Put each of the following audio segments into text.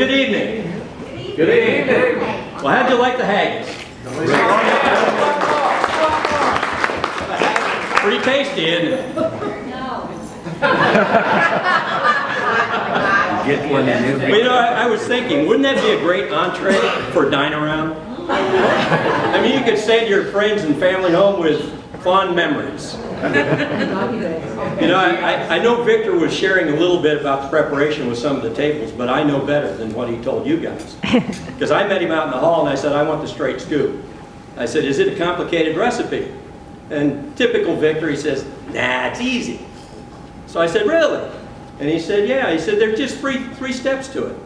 Good evening. Good evening. Well, how'd you like the haggis? Pretty tasty, isn't it? No. Get one in Well, you know, I was thinking, wouldn't that be a great entree for dine around? I mean, you could send your friends and family home with fond memories. You know, I know Victor was sharing a little bit about the preparation with some of the tables, but I know better than what he told you guys. Because I met him out in the hall and I said, I want the straight scoop. I said, is it a complicated recipe? And typical Victor, he says, nah, it's easy. So I said, really? And he said, yeah. He said, there's just three steps to it.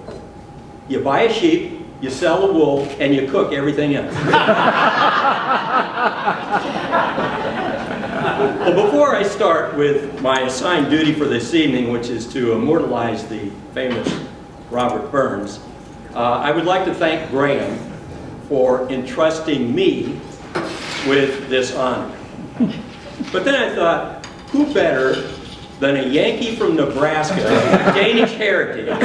You buy a sheep, you sell the wool, and you cook everything else. Well, before I start with my assigned duty for this evening, which is to immortalize the famous Robert Burns, I would like to thank Graham for entrusting me with this honor. But then I thought, who better than a Yankee from Nebraska, Danish heritage, to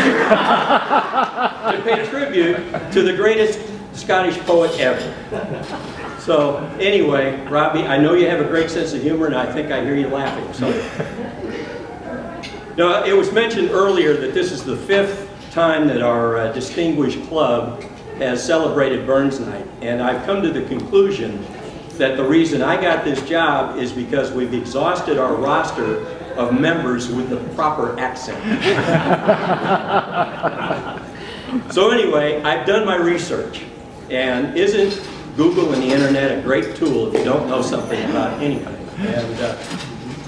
pay tribute to the greatest Scottish poet ever. So anyway, Robbie, I know you have a great sense of humor, and I think I hear you laughing. So, now, it was mentioned earlier that this is the 5th time that our distinguished club has celebrated Burns Night, and I've come to the conclusion that the reason I got this job is because we've exhausted our roster of members with the proper accent. So anyway, I've done my research, and isn't Google and the internet a great tool if you don't know something about anything? And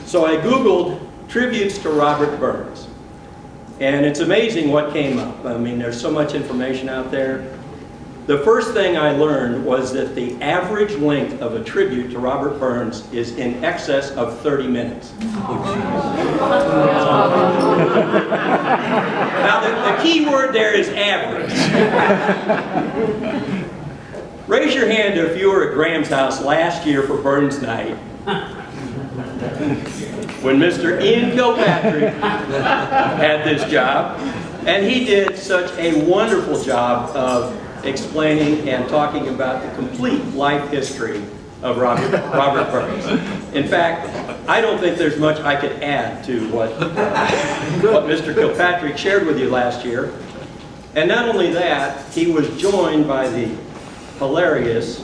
so I Googled tributes to Robert Burns, and it's amazing what came up. I mean, there's so much information out there. The first thing I learned was that the average length of a tribute to Robert Burns is in excess of 30 minutes. Now, the key word there is average. Raise your hand if you were at Graham's house last year for Burns Night, when Mr. Ian Kilpatrick had this job, and he did such a wonderful job of explaining and talking about the complete life history of Robert Burns. In fact, I don't think there's much I could add to what Mr. Kilpatrick shared with you last year. And not only that, he was joined by the hilarious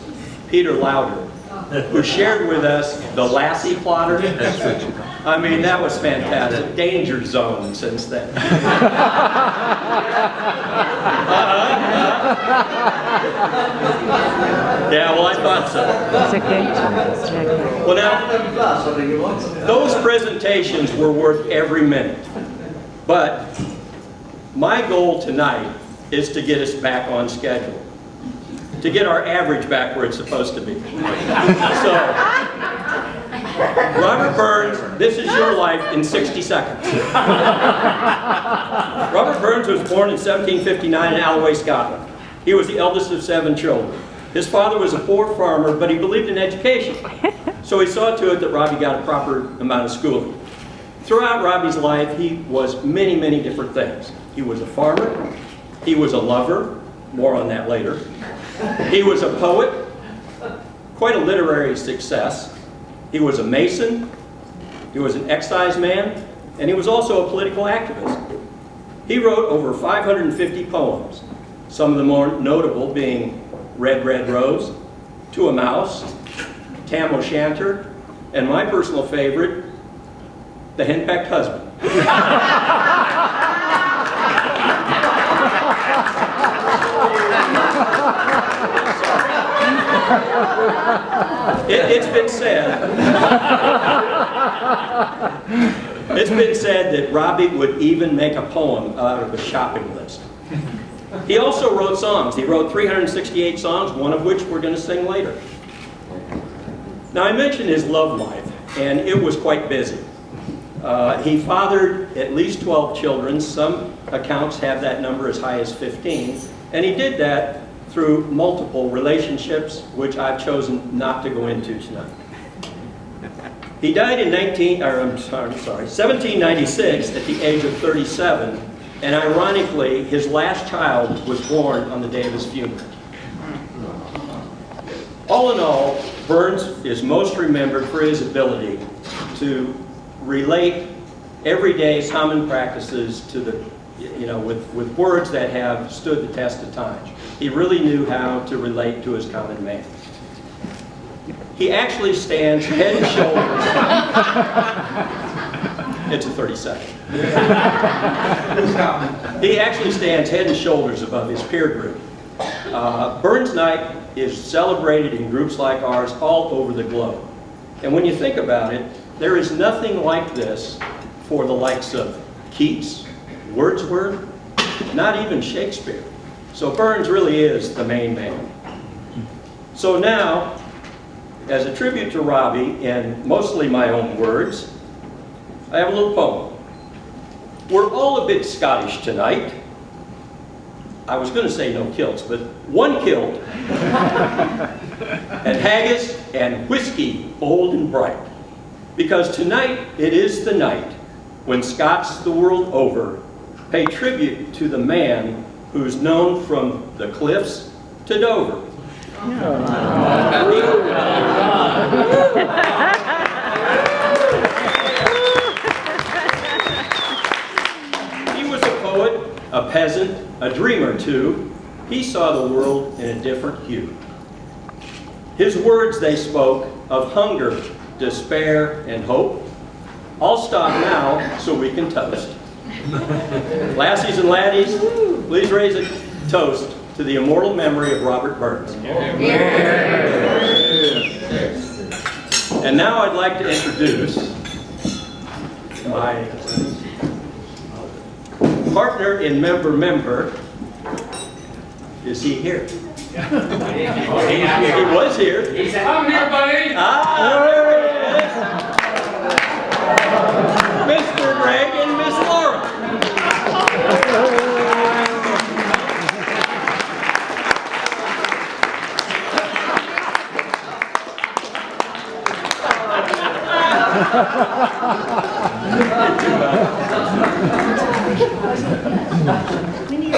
Peter Lauder, who shared with us the Lassie plotter. I mean, that was fantastic. Danger zone since then. Yeah, well, I thought so. Well, now, those presentations were worth every minute. But my goal tonight is to get us back on schedule, to get our average back where it's supposed to be. So, Robert Burns, this is your life in 60 seconds. Robert Burns was born in 1759 in Alloway, Scotland. He was the eldest of 7 children. His father was a poor farmer, but he believed in education. So he saw to it that Robbie got a proper amount of schooling. Throughout Robbie's life, he was many, many different things. He was a farmer. He was a lover. More on that later. He was a poet, quite a literary success. He was a mason, he was an excise man, and he was also a political activist. He wrote over 550 poems, some of the more notable being Red, Red Rose, To a Mouse, Tam O'Shanter, and my personal favorite, The Henpecked Husband. It's been said that Robbie would even make a poem out of a shopping list. He also wrote songs. He wrote 368 songs, one of which we're going to sing later. Now, I mentioned his love life, and it was quite busy. He fathered at least 12 children. Some accounts have that number as high as 15. And he did that through multiple relationships, which I've chosen not to go into tonight. He died in 1796 at the age of 37 And ironically, his last child was born on the day of his funeral. All in all, Burns is most remembered for his ability to relate everyday common practices to the, with words that have stood the test of time. He really knew how to relate to his common man. He actually stands head and shoulders. It's a 30-second. He actually stands head and shoulders above his peer group. Burns Night is celebrated in groups like ours all over the globe. And when you think about it, there is nothing like this for the likes of Keats, Wordsworth, not even Shakespeare. So Burns really is the main man. So now, as a tribute to Robbie, in mostly my own words, I have a little poem. We're all a bit Scottish tonight. I was going to say no kilts, but one kilt, and haggis and whiskey bold and bright. Because tonight it is the night when Scots the world over pay tribute to the man who's known from the cliffs to Dover. He was a poet, a peasant, a dreamer too. He saw the world in a different hue. His words they spoke of hunger, despair, and hope. I'll stop now so we can toast. Lassies and laddies, please raise a toast to the immortal memory of Robert Burns. And now I'd like to introduce my partner in member. Is he here? He was here. I'm here, buddy. There he is. Mr. Greg and Miss Laura. We need a